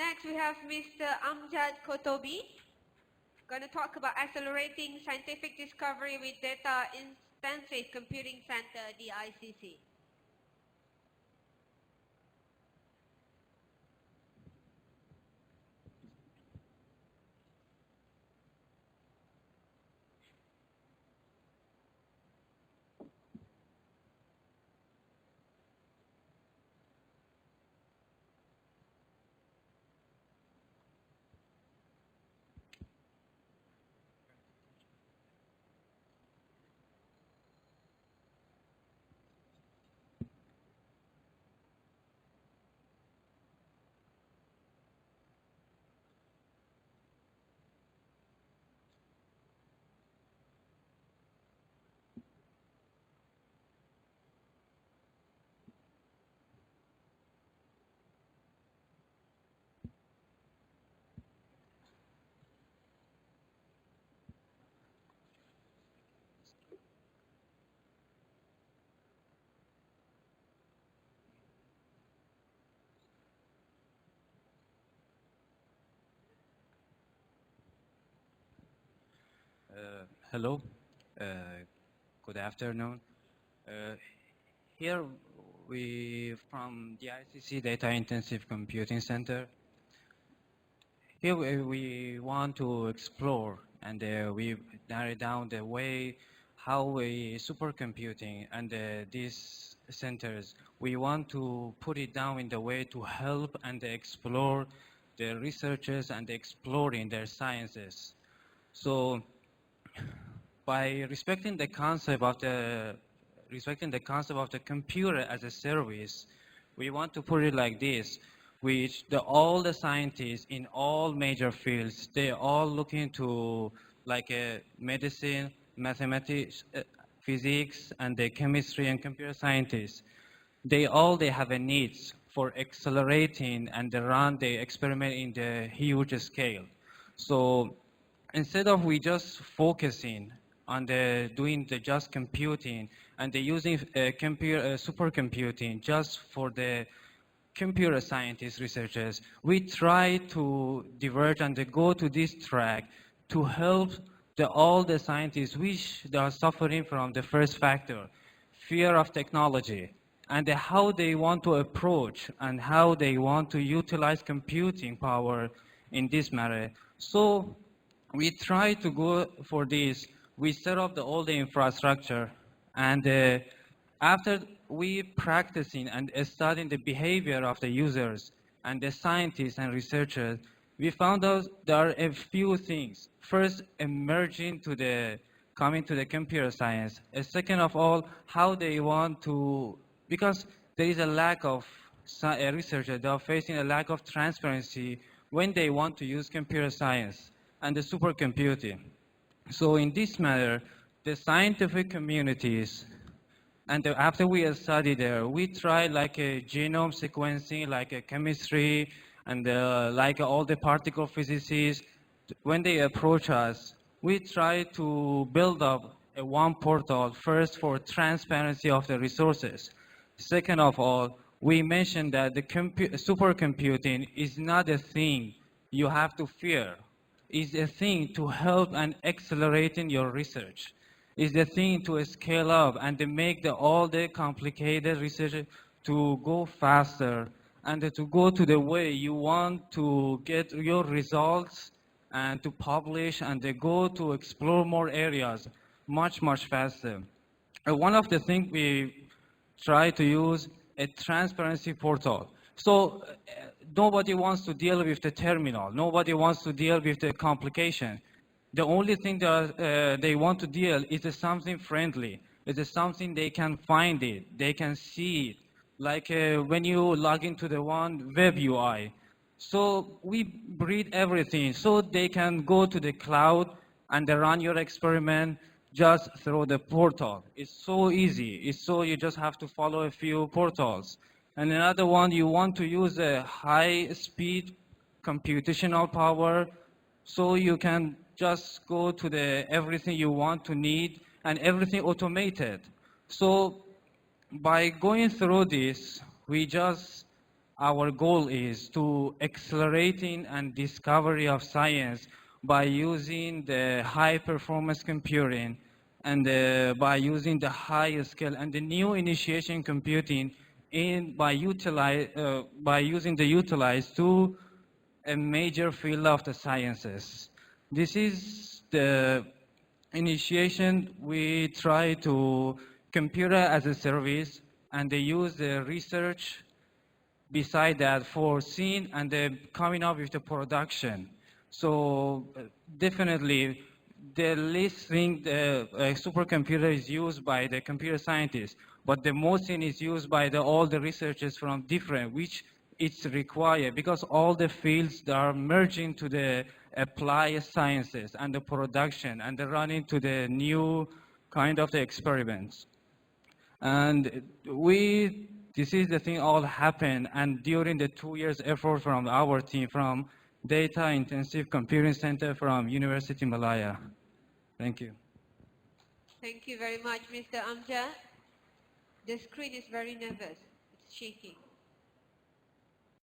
Next, we have Mr. Amjad Kotobi, going to talk about accelerating scientific discovery with data-intensive computing center, DICC. Hello, uh, good afternoon. Uh, Here we from the ICC Data Intensive Computing Center. Here we want to explore and we narrow down the way how we supercomputing and these centers, we want to put it down in the way to help and explore the researchers and exploring their sciences. So by respecting the concept of the computer as a service, we want to put it like this, which all the scientists in all major fields, they all look into like medicine, mathematics, physics, and the chemistry and computer scientists. They have a needs for accelerating and they run the experiment in the huge scale. So instead of we just focusing on doing the just computing and the using supercomputing just for the computer scientists researchers, we try to diverge and go to this track to help all the scientists which they are suffering from the first factor, fear of technology, and how they want to approach and how they want to utilize computing power in this matter. So we try to go for this. We set up all the infrastructure, and after we practicing and studying the behavior of the users and the scientists and researchers, we found out there are a few things. First, coming to the computer science. Second of all, how they want to, because there is a lack of researchers, they are facing a lack of transparency when they want to use computer science and the supercomputing. So in this matter, the scientific communities, and after we study there, we try like a genome sequencing, like a chemistry, and like all the particle physicists. When they approach us, we try to build up one portal, first for transparency of the resources. Second of all, we mentioned that the supercomputing is not a thing you have to fear. It's a thing to help and accelerating your research. It's the thing to scale up and to make all the complicated research to go faster and to go to the way you want to get your results and to publish and to go to explore more areas much, much faster. One of the things we try to use a transparency portal. So nobody wants to deal with the terminal. Nobody wants to deal with the complication. The only thing that they want to deal is something friendly. It's something they can find it, they can see it. Like when you log into the one web UI. So we breed everything so they can go to the cloud and they run your experiment just through the portal. It's so easy. It's so you just have to follow a few portals. And another one, you want to use a high speed computational power so you can just go to everything you want to need and everything automated. So by going through this, we just our goal is to accelerating and discovery of science by using the high performance computing and by using the high scale and the new initiation computing by using the utilize to a major field of the sciences. This is the initiation. We try to computer as a service, and they use the research beside that for seeing and coming up with the production. So definitely the least thing the supercomputer is used by the computer scientists, but the most thing is used by all the researchers from different, which it's required because all the fields that are merging to the applied sciences and the production and the running to the new kind of the experiments. And this is the thing all happened, and during the 2 years effort from our team, from Data Intensive Computing Center from University Malaya. Thank you. Thank you very much, Mr. Amjad. The screen is very nervous. It's shaking.